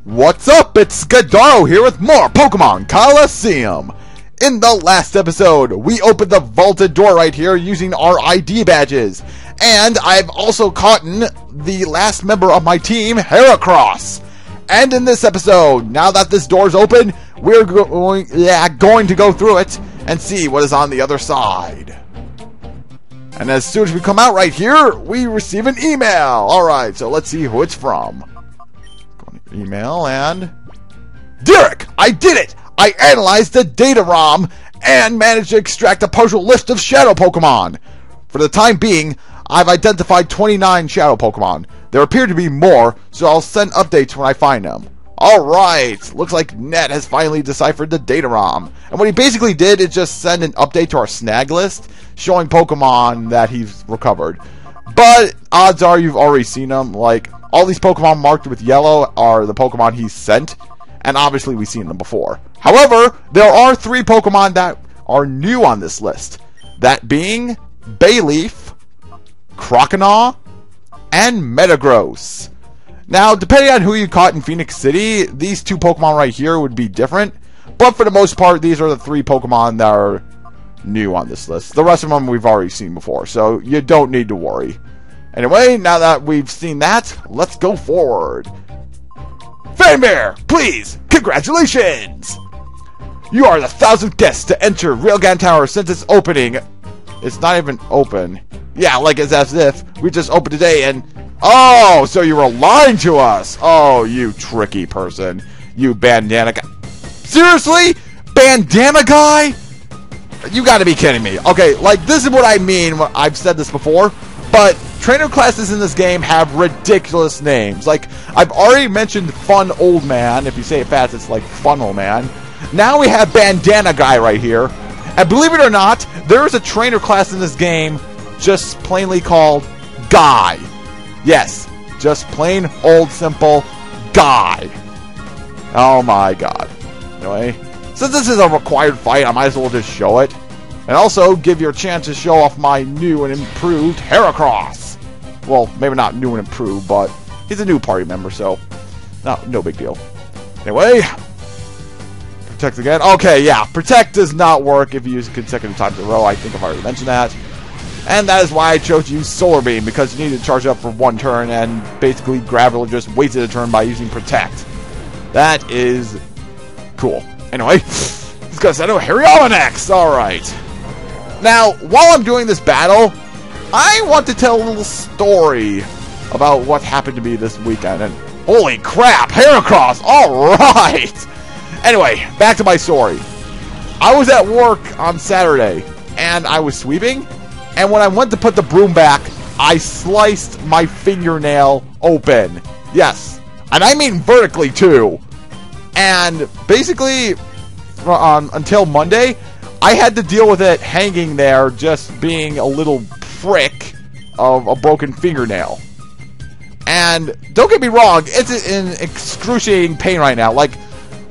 What's up? It's Skidaro here with more Pokemon Colosseum. In the last episode, we opened the vaulted door right here using our ID badges. And I've also caught the last member of my team, Heracross. And in this episode, now that this door's open, we're going to go through it and see what is on the other side. And as soon as we come out right here, we receive an email. Alright, so let's see who it's from. Email and... Derek! I did it! I analyzed the data ROM and managed to extract a partial list of shadow Pokemon. For the time being, I've identified 29 shadow Pokemon. There appear to be more, so I'll send updates when I find them. Alright, looks like Ned has finally deciphered the data ROM. And what he basically did is just send an update to our snag list, showing Pokemon that he's recovered. But odds are you've already seen them. Like, all these Pokemon marked with yellow are the Pokemon he's sent, and obviously we've seen them before. However, there are 3 Pokemon that are new on this list. That being Bayleaf, Croconaw, and Metagross. Now, depending on who you caught in Phoenix City, these 2 Pokemon right here would be different. But for the most part, these are the 3 Pokemon that are new on this list. The rest of them we've already seen before, so you don't need to worry. Anyway, now that we've seen that, let's go forward. Fanmare, please! Congratulations! You are the 1,000th guest to enter Railgun Tower since its opening. It's not even open. Yeah, like it's as if we just opened today and... Oh, so you were lying to us! Oh, you tricky person. You bandana guy. Seriously? Bandana guy? You gotta be kidding me. Okay, like, this is what I mean. I've said this before, but trainer classes in this game have ridiculous names. Like, I've already mentioned Fun Old Man. If you say it fast, it's like Fun Old Man. Now we have Bandana Guy right here. And believe it or not, there is a trainer class in this game just plainly called Guy. Yes, just plain old simple Guy. Oh my god. Anyway, since this is a required fight, I might as well just show it. And also give you a chance to show off my new and improved Heracross. Well, maybe not new and improved, but he's a new party member, so no big deal. Anyway, Protect again. Okay, yeah, Protect does not work if you use it consecutive times in a row. I think I've already mentioned that. And that is why I chose to use Solar Beam, because you need to charge up for 1 turn, and basically Graveler just wasted a turn by using Protect. That is cool. Anyway, let's go send out Hariyama next. Alright. Now, while I'm doing this battle, I want to tell a little story about what happened to me this weekend. And holy crap, Heracross! Alright! Anyway, back to my story. I was at work on Saturday, and I was sweeping, and when I went to put the broom back, I sliced my fingernail open. Yes. And I mean vertically, too. And basically, until Monday, I had to deal with it hanging there, just being a little prick of a broken fingernail. And don't get me wrong, it's in excruciating pain right now. Like,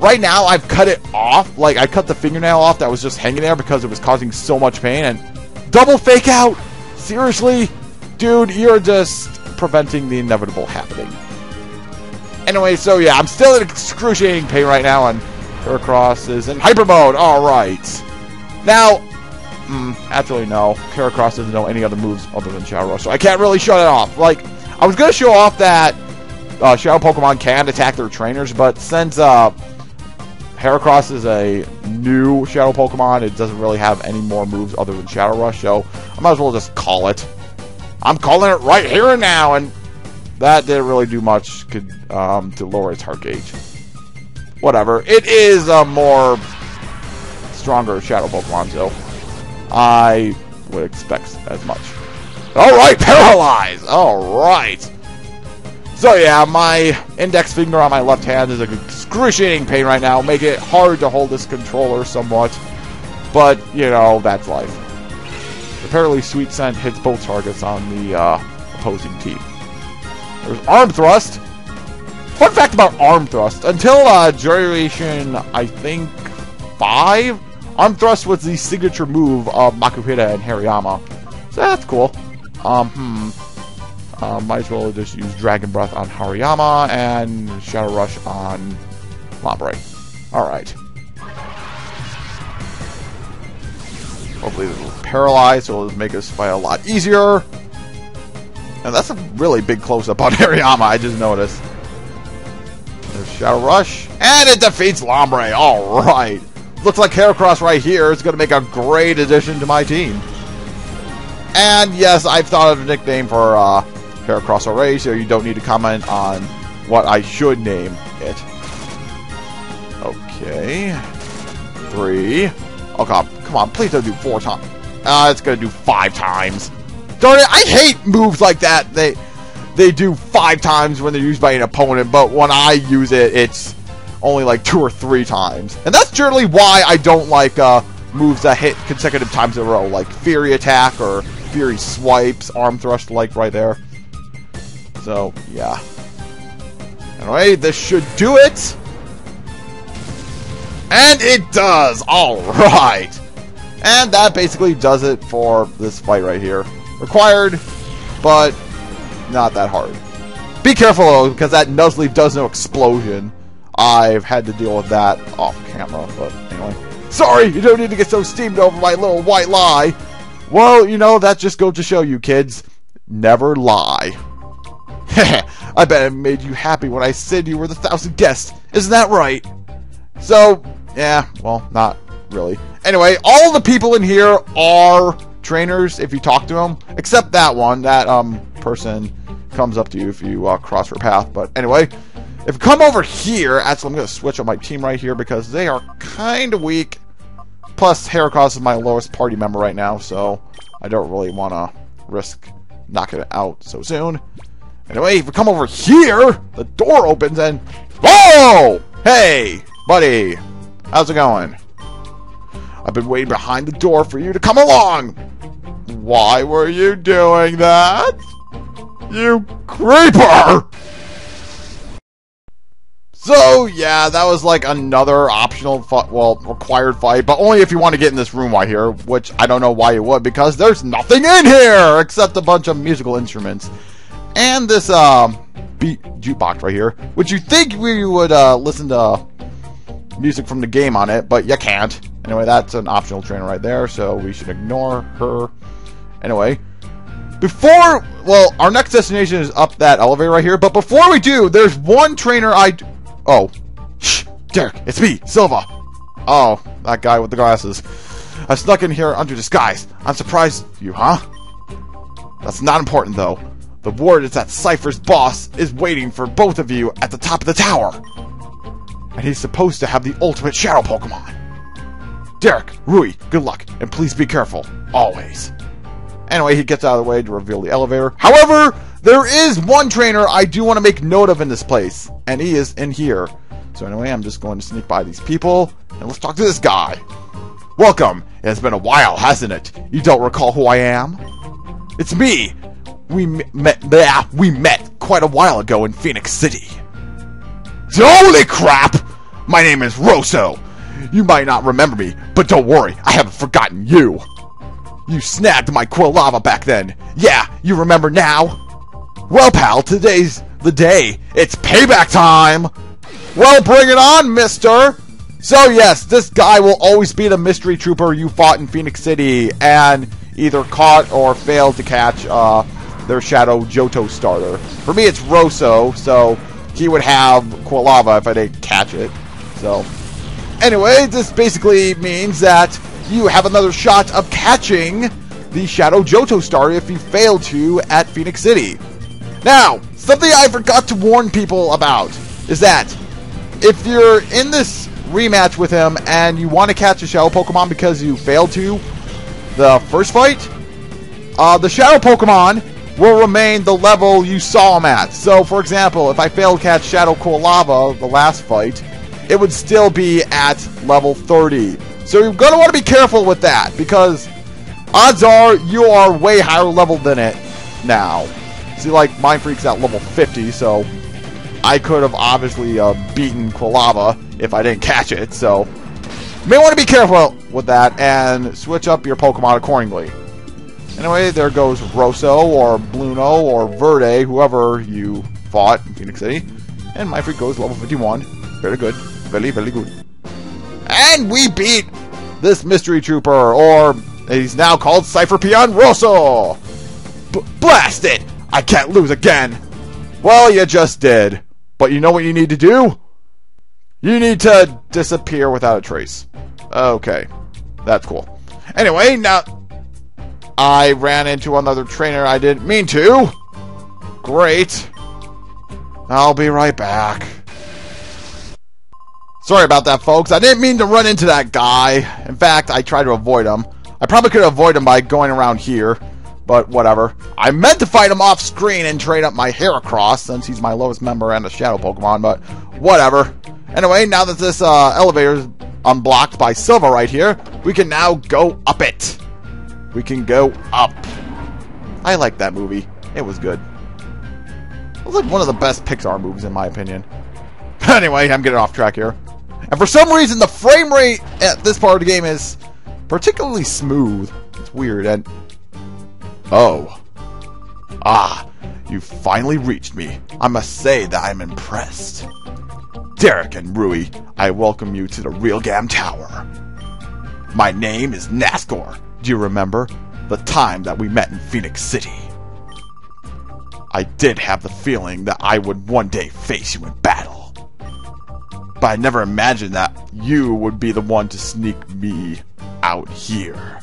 right now, I've cut it off. Like, I cut the fingernail off that was just hanging there because it was causing so much pain. And double fake out? Seriously? Dude, you're just preventing the inevitable happening. Anyway, so yeah, I'm still in excruciating pain right now, and Heracross is in hyper mode. Alright. Now, actually no, Heracross doesn't know any other moves other than Shadow Rush, so I can't really show that off. Like, I was going to show off that Shadow Pokemon can attack their trainers, but since Heracross is a new Shadow Pokemon, it doesn't really have any more moves other than Shadow Rush, so I might as well just call it. I'm calling it right here and now, and that didn't really do much to lower its heart gauge. Whatever. It is a more stronger Shadow Pokemon, so I would expect as much. Alright, Paralyze! Alright! So yeah, my index finger on my left hand is in excruciating pain right now, making it hard to hold this controller somewhat. But, you know, that's life. Apparently Sweet Scent hits both targets on the opposing team. There's Arm Thrust! Fun fact about Arm Thrust. Until Generation, I think, 5, Arm Thrust was the signature move of Makuhita and Hariyama. So that's cool. might as well just use Dragon Breath on Hariyama and Shadow Rush on Lombre. Alright. Hopefully this will paralyze, so it'll make us fight a lot easier. And that's a really big close-up on Hariyama, I just noticed. There's Shadow Rush, and it defeats Lombre. Alright. Looks like Heracross right here is going to make a great addition to my team. And yes, I've thought of a nickname for Heracross already, so you don't need to comment on what I should name it. Okay. 3. Oh god, come on, please don't do 4 times. It's going to do 5 times. Darn it, I hate moves like that. They do 5 times when they're used by an opponent, but when I use it, it's only like 2 or 3 times. And that's generally why I don't like moves that hit consecutive times in a row, like Fury Attack or Fury Swipes, Arm Thrust, like right there. So, yeah. Anyway, this should do it. And it does! Alright! And that basically does it for this fight right here. Required, but not that hard. Be careful though, because that Nuzleaf does no explosion. I've had to deal with that off camera, but anyway. Sorry, you don't need to get so steamed over my little white lie. Well, you know, that just goes to show you, kids. Never lie. I bet it made you happy when I said you were the 1,000th guest. Isn't that right? So, yeah, well, not really. Anyway, all the people in here are trainers if you talk to them, except that one. That person comes up to you if you cross her path. But anyway, if you come over here, actually I'm going to switch on my team right here because they are kind of weak. Plus, Heracross is my lowest party member right now, so I don't really want to risk knocking it out so soon. Anyway, if you come over here, the door opens and... Whoa! Hey, buddy. How's it going? I've been waiting behind the door for you to come along. Why were you doing that? You creeper! So, yeah, that was like another optional, required fight, but only if you want to get in this room right here, which I don't know why you would, because there's nothing in here except a bunch of musical instruments. And this, beat jukebox right here, which you think we would, listen to music from the game on it, but you can't. Anyway, that's an optional trainer right there, so we should ignore her. Anyway, our next destination is up that elevator right here, but before we do, there's one trainer Oh. Shh, Derek, it's me, Silva. Oh, that guy with the glasses. I snuck in here under disguise. I'm surprised you, huh? That's not important, though. The word is that Cypher's boss is waiting for both of you at the top of the tower. And he's supposed to have the ultimate shadow Pokemon. Derek, Rui, good luck, and please be careful. Always. Anyway, he gets out of the way to reveal the elevator. However, there is one trainer I do want to make note of in this place, and he is in here. So anyway, I'm just going to sneak by these people, and let's talk to this guy. Welcome. It has been a while, hasn't it? You don't recall who I am? It's me. We met quite a while ago in Phoenix City. Holy crap! My name is Rosso. You might not remember me, but don't worry, I haven't forgotten you. You snagged my Quilava back then. Yeah, you remember now? Well, pal, today's the day. It's payback time! Well, bring it on, mister! So, yes, this guy will always be the mystery trooper you fought in Phoenix City and either caught or failed to catch their Shadow Johto starter. For me, it's Rosso, so he would have Quilava if I didn't catch it. So, anyway, this basically means that you have another shot of catching the Shadow Johto starter if you fail to at Phoenix City. Now, something I forgot to warn people about is that if you're in this rematch with him and you want to catch a Shadow Pokemon because you failed to the first fight, the Shadow Pokemon will remain the level you saw him at. So, for example, if I failed to catch Shadow Quilava the last fight, it would still be at level 30. So you're going to want to be careful with that, because odds are you are way higher level than it now. See, like, Mind Freak's at level 50, so I could have obviously beaten Quilava if I didn't catch it, so you may want to be careful with that and switch up your Pokemon accordingly. Anyway, there goes Rosso, or Bluno, or Verde, whoever you fought in Phoenix City. And my freak goes level 51. Very good. Very, very good. And we beat this mystery trooper, or he's now called Cypher Peon Rosso! Blast it! I can't lose again! Well, you just did. But you know what you need to do? You need to disappear without a trace. Okay. That's cool. Anyway, now I ran into another trainer I didn't mean to. Great. I'll be right back. Sorry about that, folks. I didn't mean to run into that guy. In fact, I tried to avoid him. I probably could avoid him by going around here, but whatever. I meant to fight him off screen and trade up my Heracross, since he's my lowest member and a Shadow Pokemon, but whatever. Anyway, now that this elevator is unblocked by Silva right here, we can now go up it. We can go up. I like that movie. It was good. It was like one of the best Pixar movies, in my opinion. Anyway, I'm getting off track here. And for some reason, the frame rate at this part of the game is particularly smooth. It's weird, and... Oh. Ah, you finally reached me. I must say that I'm impressed. Derek and Rui, I welcome you to the Real Gam Tower. My name is Nascor. Do you remember the time that we met in Phoenix City? I did have the feeling that I would one day face you in battle. But I never imagined that you would be the one to sneak me out here.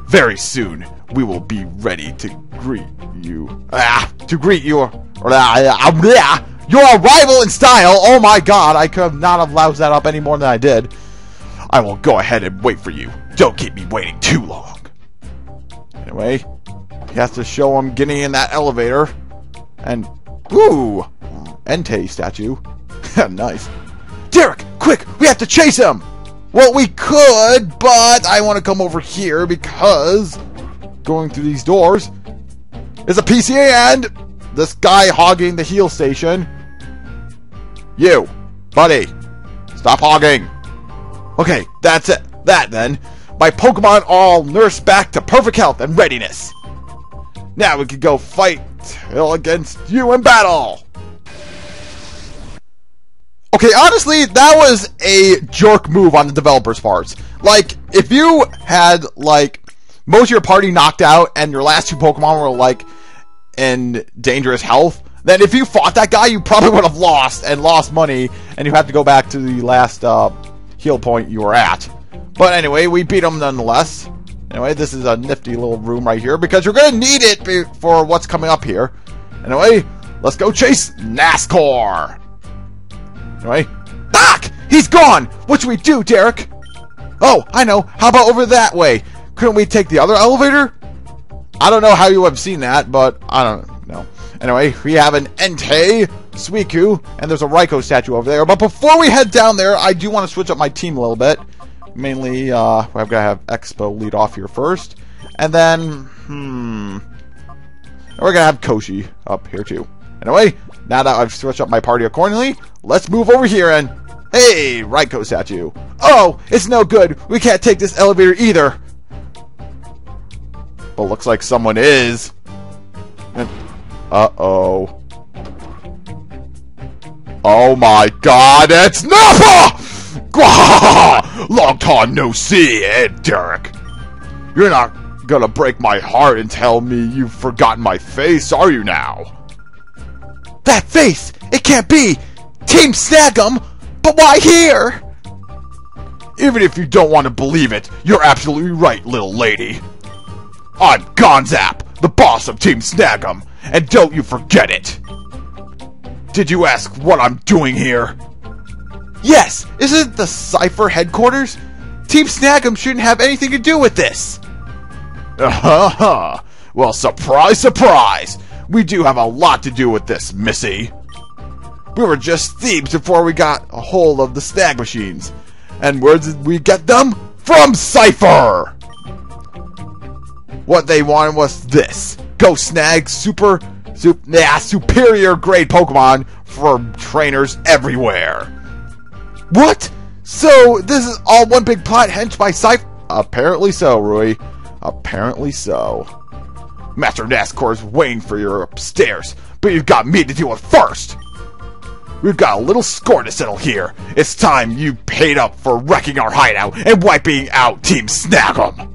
Very soon, we will be ready to greet you. Your arrival in style. Oh my god, I could not have loused that up any more than I did. I will go ahead and wait for you. Don't keep me waiting too long. Anyway, he has to show him getting in that elevator. And, ooh, Entei statue. Nice. Derek, quick, we have to chase him! Well, we could, but I want to come over here because going through these doors is a PCA and this guy hogging the heal station. You, buddy, stop hogging. Okay, that's it. That then. My Pokemon all nursed back to perfect health and readiness. Now we can go fight against you in battle. Okay, honestly, that was a jerk move on the developers' parts. Like, if you had, like, most of your party knocked out and your last two Pokemon were, like, in dangerous health, then if you fought that guy, you probably would have lost and lost money, and you have to go back to the last heal point you were at. But anyway, we beat him nonetheless. Anyway, this is a nifty little room right here, because you're going to need it for what's coming up here. Anyway, let's go chase Nascor! Anyway, Doc! He's gone! What should we do, Derek? Oh, I know. How about over that way? Couldn't we take the other elevator? I don't know how you have seen that, but I don't know. Anyway, we have an Entei, Suicune, and there's a Raikou statue over there. But before we head down there, I do want to switch up my team a little bit. Mainly, I've got to have Expo lead off here first. And then, we're going to have Koshi up here too. Anyway, now that I've switched up my party accordingly, let's move over here and... Hey, Raikou statue. Oh, it's no good. We can't take this elevator either. But looks like someone is. Uh-oh. Oh my god, it's Nappa! Long time no see, Derek. You're not gonna break my heart and tell me you've forgotten my face, are you now? That face! It can't be! Team Snag'em! But why here? Even if you don't want to believe it, you're absolutely right, little lady. I'm Gonzap, the boss of Team Snag'em, and don't you forget it! Did you ask what I'm doing here? Yes! Isn't the Cypher headquarters? Team Snag'em shouldn't have anything to do with this! Well, surprise, surprise! We do have a lot to do with this, Missy. We were just thieves before we got a hold of the snag machines. And where did we get them? From Cypher! What they wanted was this. Go snag superior grade Pokemon for trainers everywhere. What? So, this is all one big plot hinged by Cypher? Apparently so, Rui. Apparently so. Master Nascor's waiting for you upstairs, but you've got me to deal with first. We've got a little score to settle here. It's time you paid up for wrecking our hideout and wiping out Team Snag'em.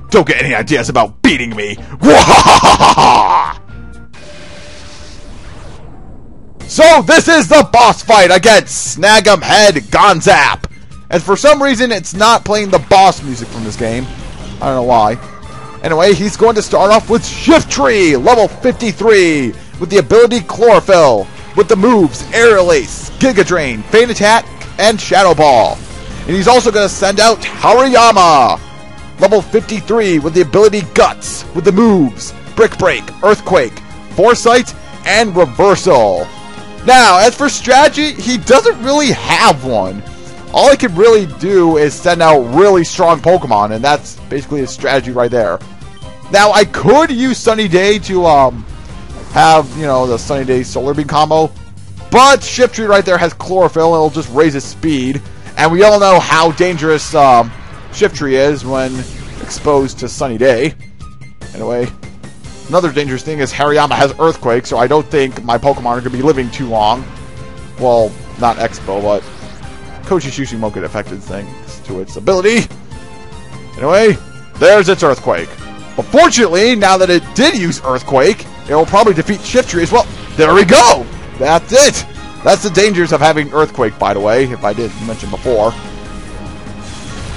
Don't get any ideas about beating me. So this is the boss fight against Snag'em Head Gonzap. And for some reason, it's not playing the boss music from this game. I don't know why. Anyway, he's going to start off with Shift Tree, level 53, with the ability Chlorophyll, with the moves Aerial Ace, Giga Drain, Feint Attack, and Shadow Ball. And he's also going to send out Hariyama, level 53, with the ability Guts, with the moves Brick Break, Earthquake, Foresight, and Reversal. Now, as for strategy, he doesn't really have one. All he can really do is send out really strong Pokemon, and that's basically his strategy right there. Now, I could use Sunny Day to have, you know, the Sunny Day Solar Beam combo, but Shift Tree right there has Chlorophyll, and it'll just raise his speed. And we all know how dangerous Shift Tree is when exposed to Sunny Day. Anyway, another dangerous thing is Hariyama has Earthquake, so I don't think my Pokemon are going to be living too long. Well, not Expo, but Kochi Shushi won't get affected thanks to its ability. Anyway, there's its Earthquake. But fortunately, now that it did use Earthquake, it will probably defeat Shift Tree as well. There we go! That's it! That's the dangers of having Earthquake, by the way, if I didn't mention before.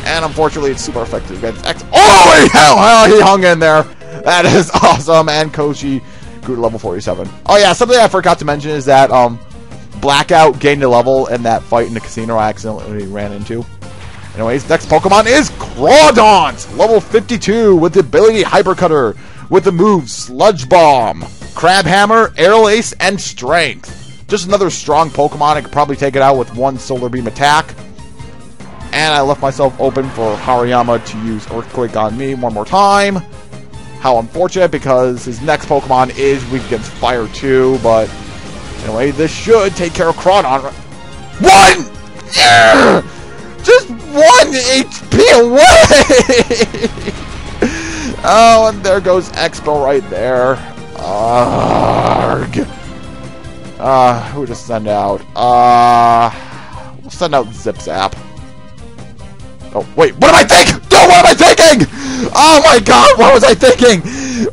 And unfortunately, it's super effective against X. Oh, hell, he hung in there! That is awesome, and Kochi grew to level 47. Oh yeah, something I forgot to mention is that, Blackout gained a level in that fight in the casino I accidentally ran into. Anyways, next Pokemon is Crawdaunt, level 52, with the ability Hyper Cutter, with the moves Sludge Bomb, Crab Hammer, Aerial Ace, and Strength. Just another strong Pokemon. I could probably take it out with one Solar Beam attack. And I left myself open for Hariyama to use Earthquake on me one more time. How unfortunate, because his next Pokemon is weak against Fire too, but anyway, this should take care of Crawdaunt. One! Yeah! Just 1 HP away! Oh, and there goes Expo right there. Arrgh. Who to send out? We'll send out Zip Zap. Oh, wait, what am I thinking? No, what am I thinking? Oh my god, what was I thinking?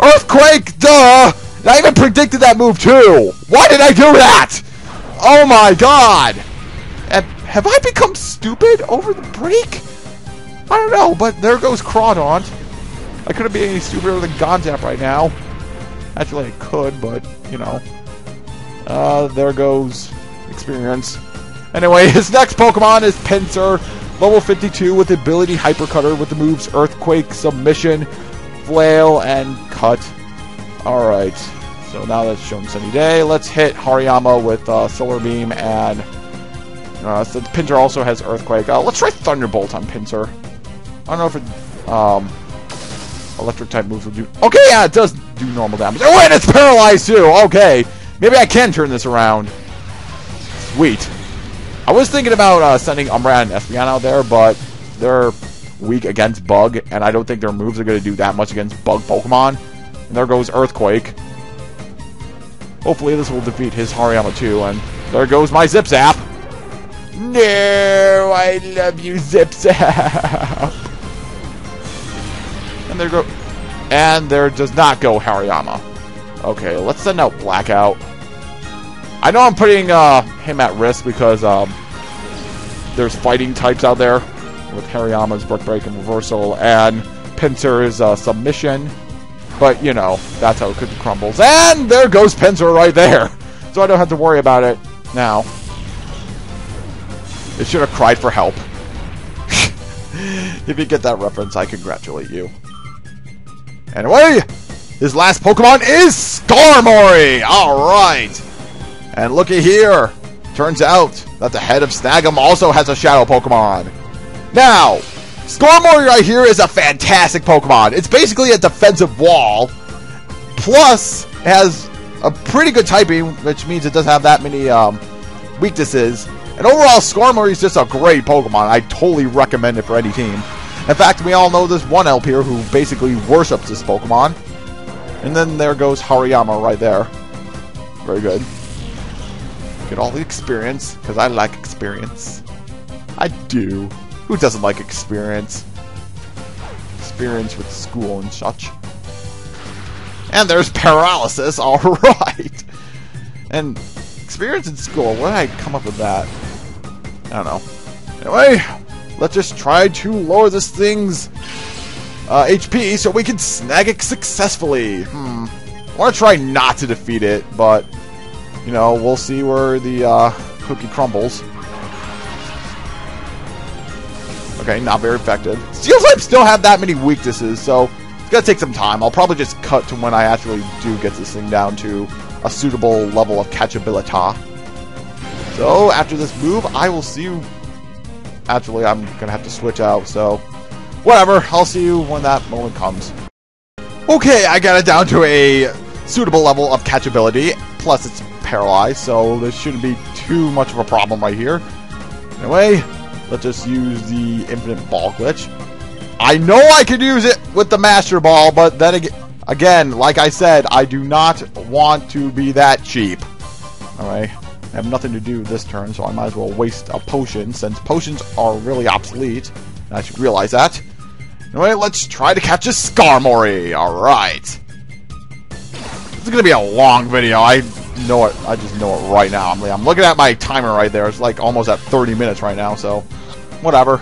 Earthquake, duh! I even predicted that move too. Why did I do that? Oh my god! Have I become stupid over the break? I don't know, but there goes Crawdaunt. I couldn't be any stupider than Gonzap right now. Actually, I could, but, you know. There goes experience. Anyway, his next Pokemon is Pinsir, level 52, with the ability Hyper Cutter, with the moves Earthquake, Submission, Flail, and Cut. Alright, so now that's shown Sunny Day. Let's hit Hariyama with Solar Beam, and since Pinsir also has Earthquake, let's try Thunderbolt on Pinsir. I don't know if it, electric type moves will do. Okay, yeah, it does do normal damage. Oh, and it's paralyzed too. Okay, maybe I can turn this around. Sweet. I was thinking about sending Umbreon and Espeon out there, but they're weak against Bug, and I don't think their moves are going to do that much against Bug Pokemon. And there goes Earthquake. Hopefully this will defeat his Hariyama too, and there goes my Zip Zap. No, I love you, Zip Zap. And there go, and there does not go Hariyama. Okay, let's send out Blackout. I know I'm putting him at risk because there's fighting types out there with Hariyama's Brick Break and Reversal, and Pinsir's Submission. But, you know, that's how Cookie Crumbles. And there goes Pinsir right there. So I don't have to worry about it now. It should have cried for help. If you get that reference, I congratulate you. Anyway, his last Pokemon is Skarmory! Alright! And looky here. Turns out that the head of Snag'em also has a Shadow Pokemon. Now, Skarmory right here is a fantastic Pokemon. It's basically a defensive wall. Plus, it has a pretty good typing, which means it doesn't have that many weaknesses. And overall, Skarmory is just a great Pokemon. I totally recommend it for any team. In fact, we all know this one elf here who basically worships this Pokemon. And then there goes Hariyama right there. Very good. Get all the experience, because I like experience. I do. Who doesn't like experience? Experience with school and such. And there's paralysis, alright! And experience in school, where did I come up with that? I don't know. Anyway, let's just try to lower this thing's HP so we can snag it successfully. I want to try not to defeat it, but, you know, we'll see where the cookie crumbles. Okay, not very effective. Steel types don't have that many weaknesses, so it's going to take some time. I'll probably just cut to when I actually do get this thing down to a suitable level of catchability. So, after this move, I will see you. Actually, I'm going to have to switch out, so whatever. I'll see you when that moment comes. Okay, I got it down to a suitable level of catchability, plus it's paralyzed, so this shouldn't be too much of a problem right here. Anyway, let's just use the infinite ball glitch. I know I could use it with the Master Ball, but then again, like I said, I do not want to be that cheap. Alright, I have nothing to do this turn, so I might as well waste a potion, since potions are really obsolete, and I should realize that. Anyway, let's try to catch a Skarmory. Alright. This is going to be a long video. I know it. I just know it right now. I'm looking at my timer right there. It's like almost at 30 minutes right now, so whatever.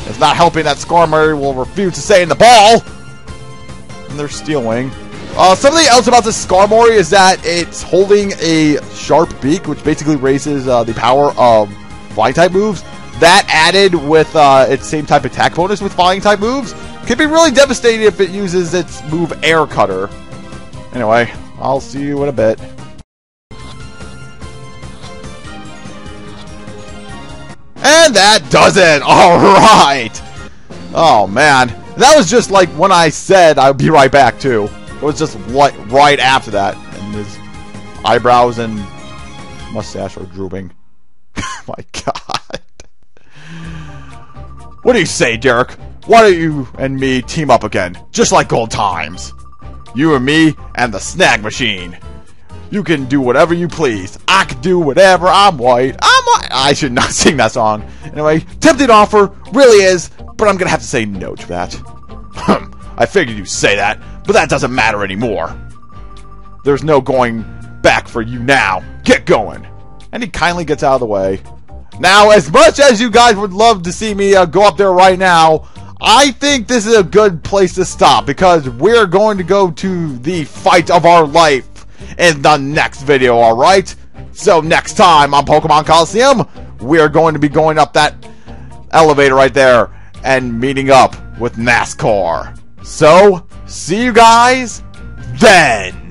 It's not helping that Skarmory will refuse to stay in the ball. And they're stealing. Something else about this Skarmory is that it's holding a sharp beak, which basically raises the power of flying type moves. That added with its same type attack bonus with flying type moves could be really devastating if it uses its move Air Cutter. Anyway, I'll see you in a bit. And that does it! Alright! Oh man. That was just like when I said I would be right back too. It was just like right after that. And his eyebrows and mustache are drooping. My god. What do you say, Derek? Why don't you and me team up again? Just like old times. You and me and the snag machine. You can do whatever you please. I can do whatever. I'm white. I should not sing that song. Anyway, tempting offer really is, but I'm gonna have to say no to that. I figured you'd say that, but that doesn't matter anymore. There's no going back for you now. Get going. And he kindly gets out of the way. Now, as much as you guys would love to see me go up there right now, I think this is a good place to stop, because we're going to go to the fight of our life in the next video, alright? So next time on Pokemon Colosseum, we're going to be going up that elevator right there and meeting up with NASCAR. So, see you guys then!